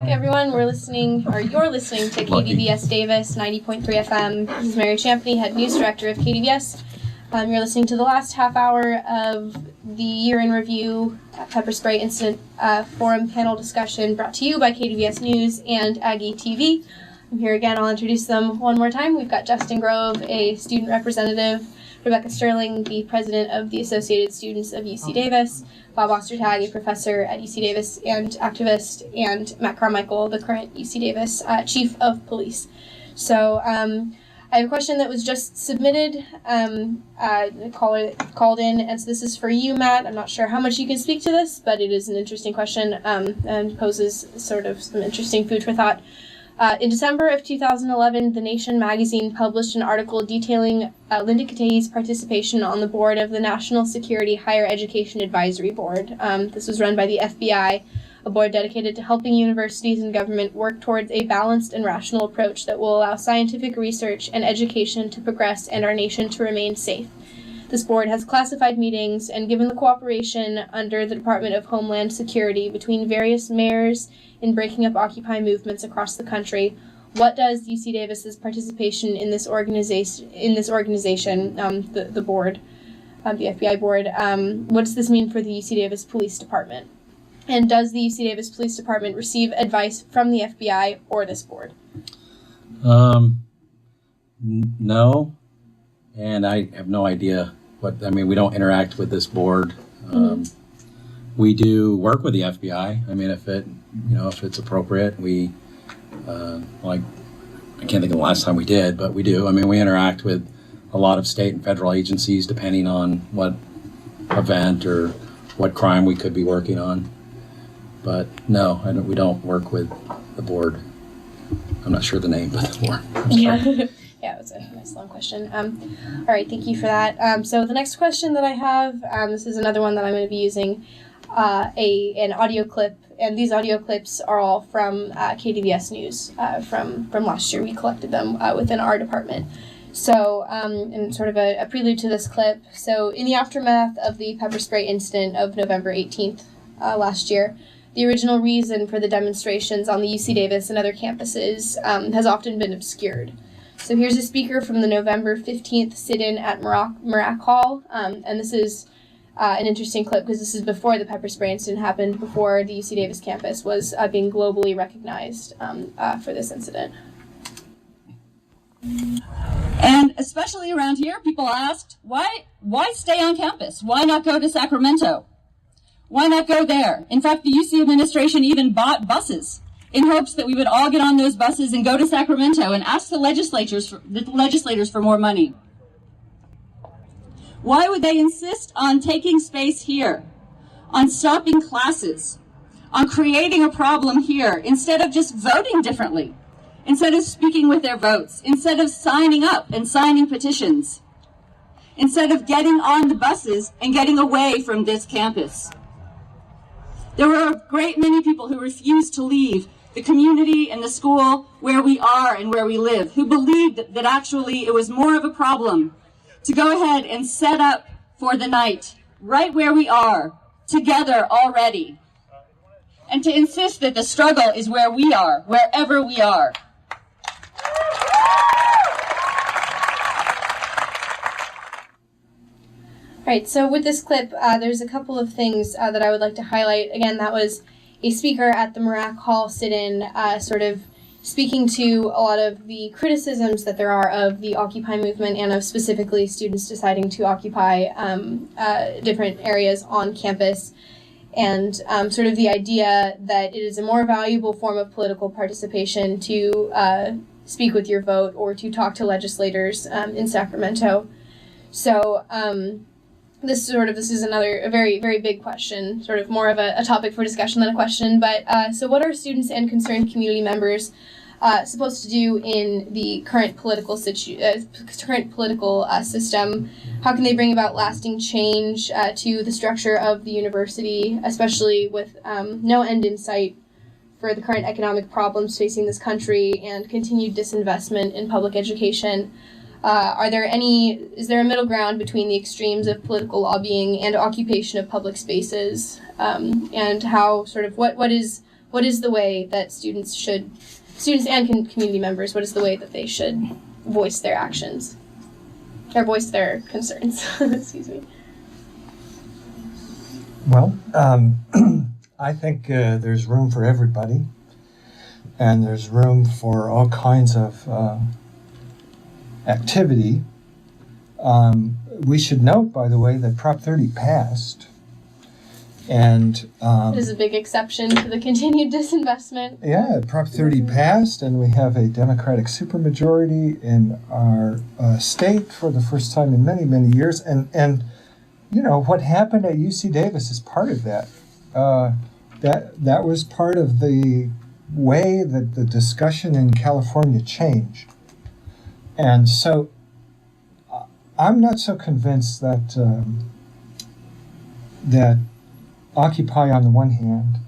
Hey everyone, you're listening to KDVS Davis 90.3 FM. This is Mary Champeny, Head News Director of KDVS. You're listening to the last half hour of the Year in Review Pepper Spray Incident Forum panel discussion brought to you by KDVS News and AggieTV. I'm here again, I'll introduce them one more time. We've got Justin Grove, a student representative, Rebecca Sterling, the president of the Associated Students of UC Davis, Bob Ostertag, a professor at UC Davis and activist, and Matt Carmichael, the current UC Davis chief of police. So I have a question that was just submitted. The caller called in, and so this is for you, Matt. I'm not sure how much you can speak to this, but it is an interesting question and poses sort of some interesting food for thought. In December of 2011, The Nation magazine published an article detailing Linda Kate's participation on the board of the National Security Higher Education Advisory Board. This was run by the FBI, a board dedicated to helping universities and government work towards a balanced and rational approach that will allow scientific research and education to progress and our nation to remain safe. This board has classified meetings, and given the cooperation under the Department of Homeland Security between various mayors in breaking up Occupy movements across the country, what does UC Davis's participation in this organization, the board, the FBI board, what does this mean for the UC Davis Police Department? And does the UC Davis Police Department receive advice from the FBI or this board? No, and I have no idea we don't interact with this board. We do work with the FBI. I mean, if it's appropriate, we, I can't think of the last time we did, but we do. I mean, we interact with a lot of state and federal agencies depending on what event or what crime we could be working on. But no, we don't work with the board. I'm not sure the name of the board. Yeah, it was a nice long question. All right, thank you for that. So the next question that I have, this is another one that I'm going to be using, an audio clip, and these audio clips are all from KDVS News from last year. We collected them within our department. So, and sort of a prelude to this clip. So, in the aftermath of the pepper spray incident of November 18th last year, the original reason for the demonstrations on the UC Davis and other campuses has often been obscured. So here's a speaker from the November 15th sit-in at Marac Hall, and this is an interesting clip because this is before the pepper spray incident happened, before the UC Davis campus was being globally recognized for this incident. And especially around here, people asked, why stay on campus? Why not go to Sacramento? Why not go there? In fact, the UC administration even bought buses in hopes that we would all get on those buses and go to Sacramento and ask the legislators for more money. Why would they insist on taking space here, on stopping classes, on creating a problem here, instead of just voting differently, instead of speaking with their votes, instead of signing up and signing petitions, instead of getting on the buses and getting away from this campus? There were a great many people who refused to leave the community and the school where we are and where we live, who believed that actually it was more of a problem to go ahead and set up for the night right where we are, together already, and to insist that the struggle is where we are, wherever we are. Right, so with this clip, there's a couple of things that I would like to highlight. Again, that was a speaker at the Marac Hall sit-in, sort of speaking to a lot of the criticisms that there are of the Occupy movement and of specifically students deciding to occupy different areas on campus, and sort of the idea that it is a more valuable form of political participation to speak with your vote or to talk to legislators in Sacramento. So this is a very, very big question, sort of more of a topic for discussion than a question. But so what are students and concerned community members supposed to do in the current political system? How can they bring about lasting change to the structure of the university, especially with no end in sight for the current economic problems facing this country and continued disinvestment in public education? Is there a middle ground between the extremes of political lobbying and occupation of public spaces? And how what is what is the way that students and community members, what is the way that they should voice their actions or voice their concerns? Excuse me. Well, I think there's room for everybody, and there's room for all kinds of activity. We should note, by the way, that Prop 30 passed, and it is a big exception to the continued disinvestment. Yeah, Prop 30 passed, and we have a Democratic supermajority in our state for the first time in many, many years. And you know, what happened at UC Davis is part of that. That was part of the way that the discussion in California changed. And so I'm not so convinced that that Occupy on the one hand,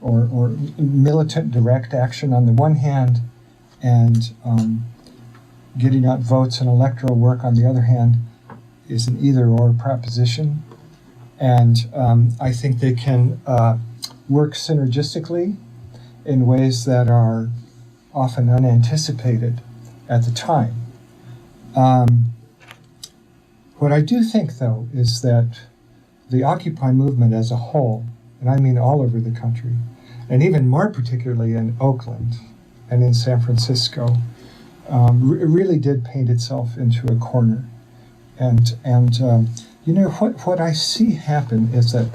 or militant direct action on the one hand, and getting out votes and electoral work on the other hand, is an either-or proposition. And I think they can work synergistically in ways that are often unanticipated at the time. What I do think, though, is that the Occupy movement as a whole, and I mean all over the country, and even more particularly in Oakland and in San Francisco, really did paint itself into a corner. And you know, what I see happen is that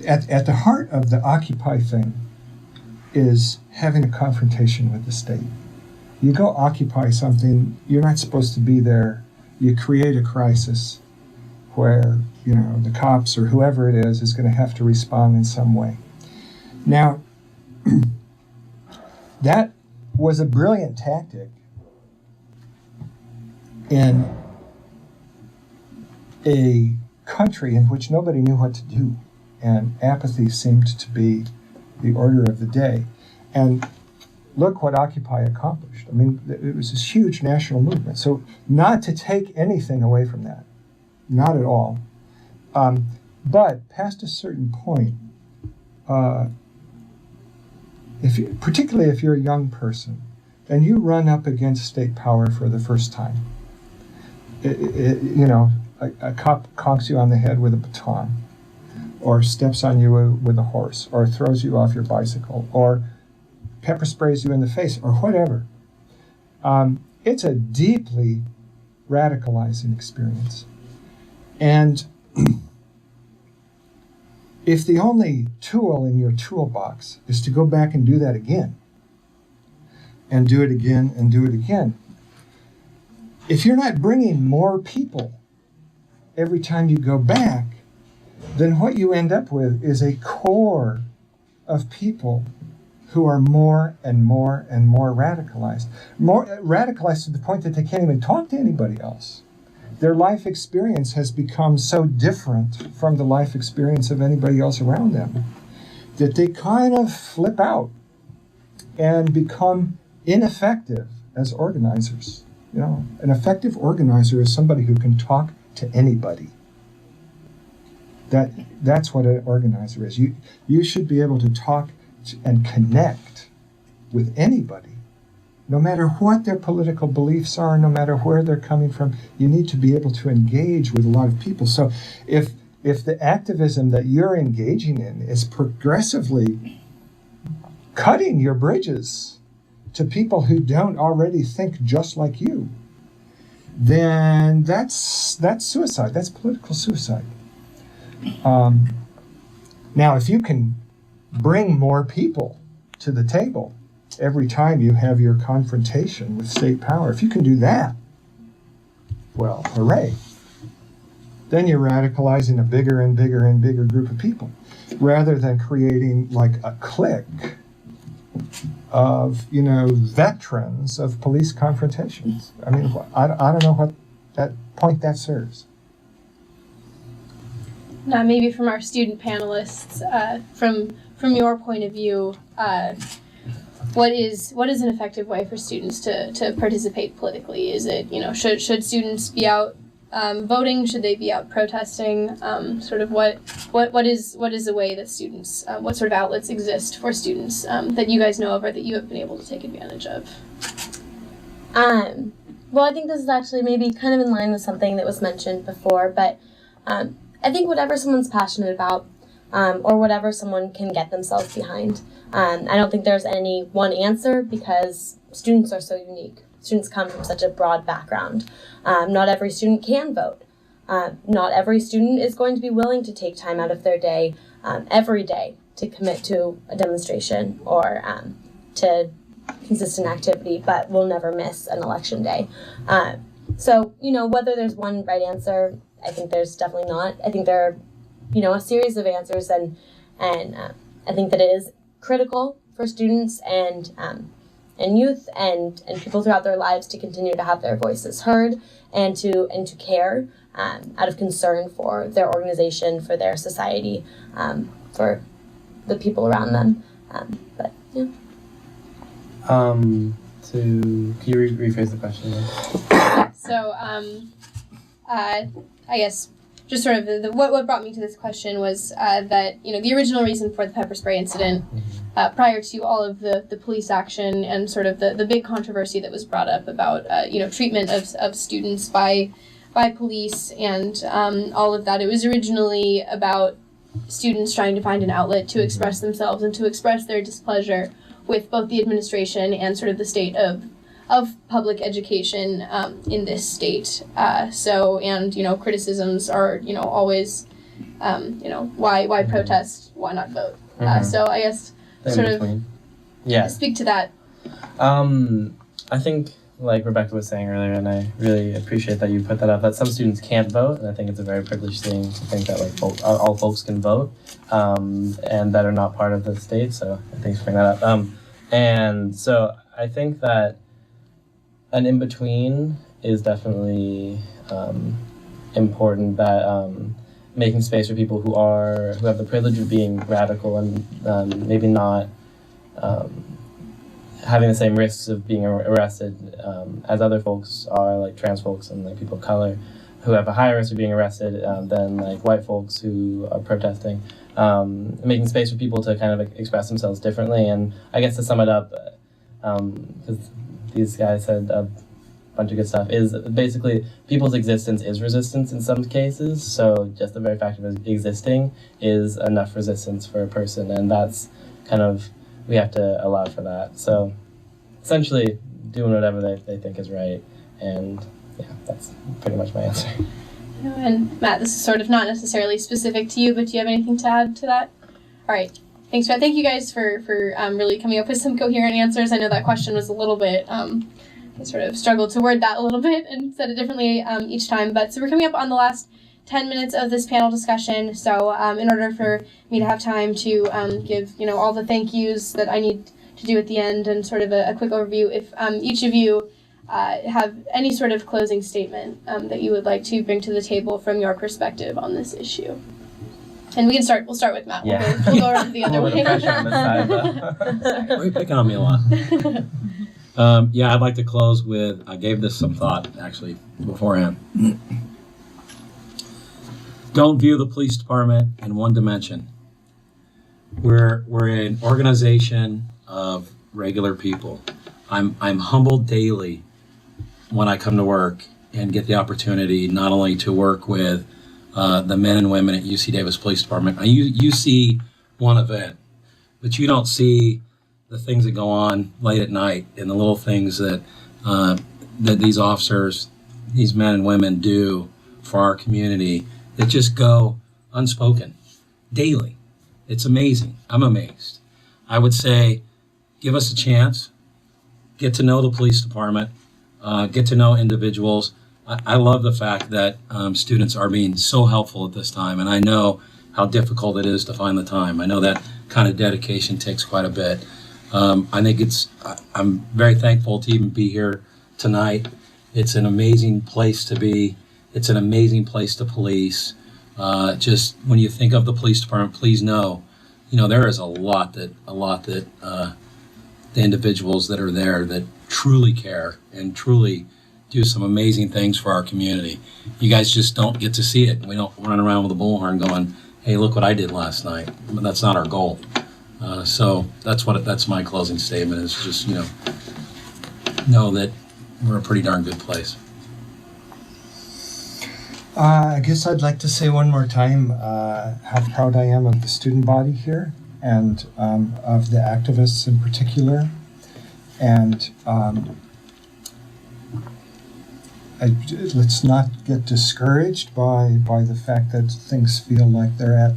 at the heart of the Occupy thing is having a confrontation with the state. You go occupy something, you're not supposed to be there. You create a crisis where, you know, the cops or whoever it is going to have to respond in some way. Now, that was a brilliant tactic in a country in which nobody knew what to do, and apathy seemed to be the order of the day. And look what Occupy accomplished. I mean, it was this huge national movement. So not to take anything away from that, not at all. But past a certain point, particularly if you're a young person, and you run up against state power for the first time, you know, a cop conks you on the head with a baton, or steps on you with a horse, or throws you off your bicycle, or pepper sprays you in the face, or whatever. It's a deeply radicalizing experience. And if the only tool in your toolbox is to go back and do that again, and do it again, and do it again, if you're not bringing more people every time you go back, then what you end up with is a core of people who are more and more and more radicalized. More radicalized to the point that they can't even talk to anybody else. Their life experience has become so different from the life experience of anybody else around them that they kind of flip out and become ineffective as organizers. You know, an effective organizer is somebody who can talk to anybody. That's what an organizer is. You should be able to talk and connect with anybody, no matter what their political beliefs are, no matter where they're coming from. You need to be able to engage with a lot of people. So if the activism that you're engaging in is progressively cutting your bridges to people who don't already think just like you, then that's suicide. That's political suicide. Now, if you can bring more people to the table every time you have your confrontation with state power, if you can do that, well, hooray. Then you're radicalizing a bigger and bigger and bigger group of people, rather than creating like a clique of, you know, veterans of police confrontations. I mean, I don't know what that point that serves. Now, maybe from our student panelists, from your point of view, what is an effective way for students to participate politically? Is it, you know, should students be out voting? Should they be out protesting? Sort of what is the way that students, what sort of outlets exist for students that you guys know of or that you have been able to take advantage of? Well, I think this is actually maybe kind of in line with something that was mentioned before, but I think whatever someone's passionate about, or whatever someone can get themselves behind. I don't think there's any one answer because students are so unique. Students come from such a broad background. Not every student can vote. Not every student is going to be willing to take time out of their day, every day, to commit to a demonstration or to consistent activity, but will never miss an election day. So, whether there's one right answer, I think there's definitely not. I think there are, a series of answers, and I think that it is critical for students and youth and people throughout their lives to continue to have their voices heard and to care out of concern for their organization, for their society, for the people around them. But yeah. Can you rephrase the question again? Yeah, so I guess just sort of what brought me to this question was that the original reason for the pepper spray incident, prior to all of the police action and sort of the big controversy that was brought up about treatment of students by police and all of that, it was originally about students trying to find an outlet to express themselves and to express their displeasure with both the administration and sort of the state of public education in this state. Criticisms are, always, why protest, why not vote? So I guess speak to that. I think, like Rebecca was saying earlier, and I really appreciate that you put that up, that some students can't vote, and I think it's a very privileged thing to think that all folks can vote, and that are not part of the state, so thanks for bringing that up. And so I think that an in-between is definitely important, that making space for people who have the privilege of being radical and maybe not having the same risks of being arrested as other folks are, like trans folks and like people of color, who have a higher risk of being arrested than like white folks who are protesting. Making space for people to kind of express themselves differently. And I guess to sum it up, because these guys said a bunch of good stuff, is basically people's existence is resistance in some cases. So just the very fact of existing is enough resistance for a person. And that's kind of, we have to allow for that. So essentially doing whatever they think is right. And yeah, that's pretty much my answer. And Matt, this is sort of not necessarily specific to you, but do you have anything to add to that? All right. Thanks, Matt. Thank you guys for really coming up with some coherent answers. I know that question was a little bit, I sort of struggled to word that a little bit and said it differently each time. But so we're coming up on the last 10 minutes of this panel discussion. So in order for me to have time to give, all the thank yous that I need to do at the end and sort of a quick overview, if each of you have any sort of closing statement that you would like to bring to the table from your perspective on this issue. And we'll start with Matt. Yeah. We'll go around the other way. Pressure on this side, You're picking on me a lot. I'd like to close with, I gave this some thought, actually, beforehand. Don't view the police department in one dimension. We're an organization of regular people. I'm humbled daily when I come to work and get the opportunity not only to work with the men and women at UC Davis Police Department. You see one event, but you don't see the things that go on late at night and the little things that these officers, these men and women do for our community that just go unspoken daily. It's amazing. I'm amazed. I would say, give us a chance, get to know the police department, get to know individuals. I love the fact that students are being so helpful at this time, and I know how difficult it is to find the time. I know that kind of dedication takes quite a bit. I think I'm very thankful to even be here tonight. It's an amazing place to be. It's an amazing place to police. Just when you think of the police department, please know, there is a lot that the individuals that are there that truly care and truly do some amazing things for our community. You guys just don't get to see it. We don't run around with a bullhorn going, hey, look what I did last night. But that's not our goal. So that's my closing statement, is just, know that we're a pretty darn good place. I guess I'd like to say one more time how proud I am of the student body here, and of the activists in particular. And let's not get discouraged by the fact that things feel like they're at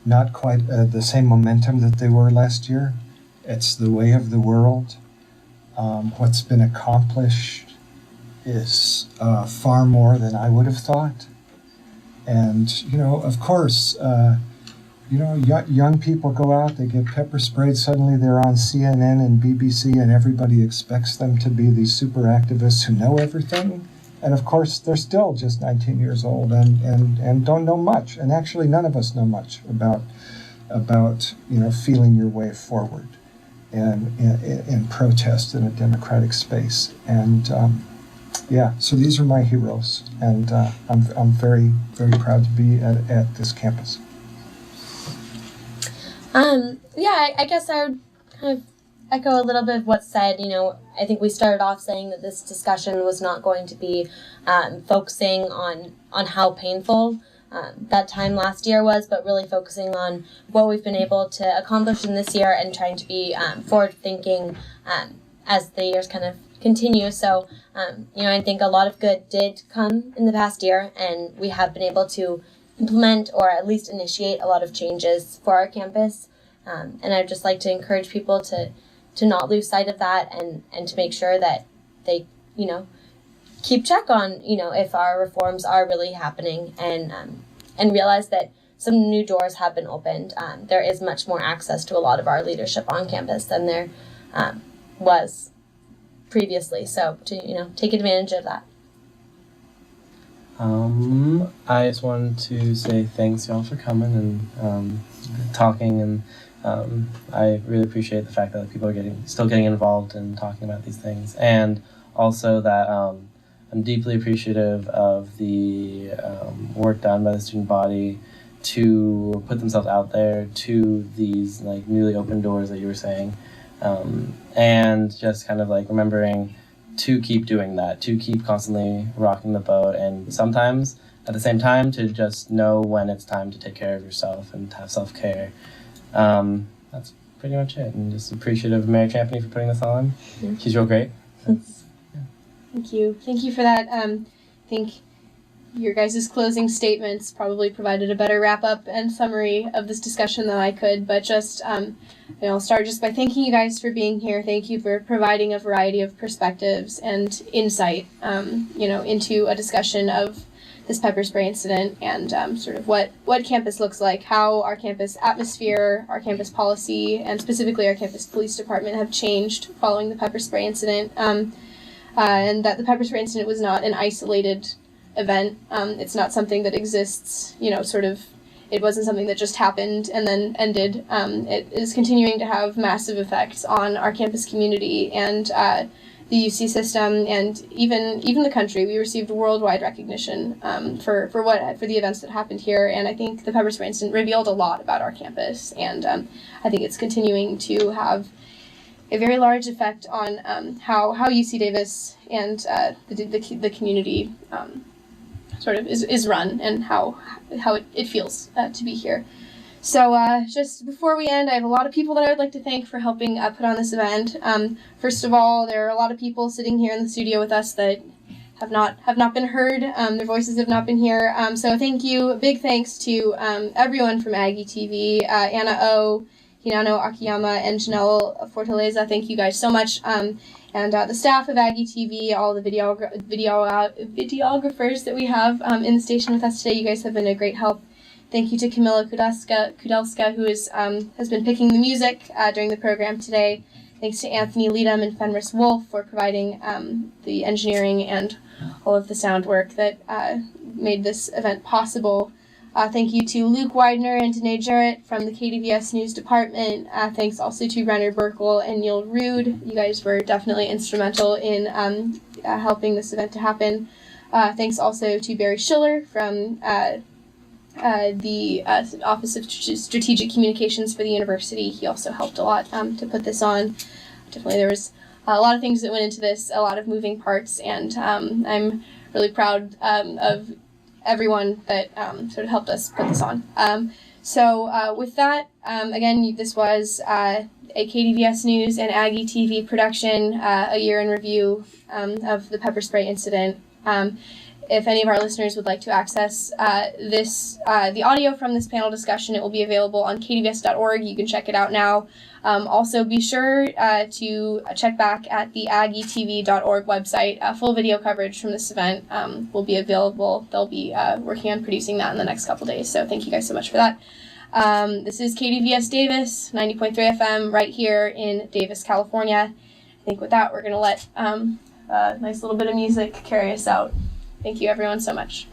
not quite the same momentum that they were last year. It's the way of the world. What's been accomplished is far more than I would have thought. And, of course, young people go out, they get pepper sprayed, suddenly they're on CNN and BBC, and everybody expects them to be these super activists who know everything. And of course, they're still just 19 years old and don't know much. And actually, none of us know much about feeling your way forward in protest in a democratic space. And so these are my heroes, and I'm very, very proud to be at this campus. I guess I would kind of echo a little bit of what's said. I think we started off saying that this discussion was not going to be focusing on how painful that time last year was, but really focusing on what we've been able to accomplish in this year and trying to be forward-thinking as the years kind of continue. So, I think a lot of good did come in the past year, and we have been able to implement or at least initiate a lot of changes for our campus. And I'd just like to encourage people to not lose sight of that and to make sure that they, keep check on, if our reforms are really happening, and realize that some new doors have been opened. There is much more access to a lot of our leadership on campus than there was previously. So to, take advantage of that. I just wanted to say thanks y'all for coming and talking, and I really appreciate the fact that people are still getting involved and talking about these things, and also that I'm deeply appreciative of the work done by the student body to put themselves out there to these newly open doors that you were saying, and just kind of remembering to keep doing that, to keep constantly rocking the boat, and sometimes at the same time to just know when it's time to take care of yourself and have self-care. That's pretty much it, and just appreciative of Mary Champeny for putting this on. Yeah. She's real great. Thank you for that. I think your guys' closing statements probably provided a better wrap-up and summary of this discussion than I could, but just I'll start just by thanking you guys for being here. Thank you for providing a variety of perspectives and insight into a discussion of this pepper spray incident and sort of what campus looks like, how our campus atmosphere, our campus policy, and specifically our campus police department have changed following the pepper spray incident, and that the pepper spray incident was not an isolated event. It's not something that exists, it wasn't something that just happened and then ended. It is continuing to have massive effects on our campus community and the UC system and even the country. We received worldwide recognition for the events that happened here, and I think the pepper spray incident revealed a lot about our campus, and I think it's continuing to have a very large effect on how UC Davis and the community sort of is run and how it feels to be here. So just before we end, I have a lot of people that I would like to thank for helping put on this event. First of all, there are a lot of people sitting here in the studio with us that have not been heard. Their voices have not been here. So thank you. Big thanks to everyone from AggieTV, Anna O, Hinano Akiyama, and Jhunehl Fortaleza. Thank you guys so much. And the staff of AggieTV, all the videographers that we have in the station with us today, you guys have been a great help. Thank you to Camilla Kudelska, who has been picking the music during the program today. Thanks to Anthony Leadham and Fenris Wolf for providing the engineering and all of the sound work that made this event possible. Thank you to Luke Widener and Danae Jarrett from the KDVS News Department. Thanks also to Renner Burkle and Neil Rude. You guys were definitely instrumental in helping this event to happen. Thanks also to Barry Schiller from the Office of Strategic Communications for the university. He also helped a lot to put this on. Definitely there was a lot of things that went into this, a lot of moving parts, and I'm really proud of everyone that sort of helped us put this on. So with that, again, this was a KDVS News and AggieTV production, a year in review of the pepper spray incident. If any of our listeners would like to access the audio from this panel discussion, it will be available on kdvs.org. You can check it out now. Also, be sure to check back at the AggieTV.org website. Full video coverage from this event will be available. They'll be working on producing that in the next couple days. So thank you guys so much for that. This is KDVS Davis, 90.3 FM, right here in Davis, California. I think with that, we're going to let a nice little bit of music carry us out. Thank you everyone so much.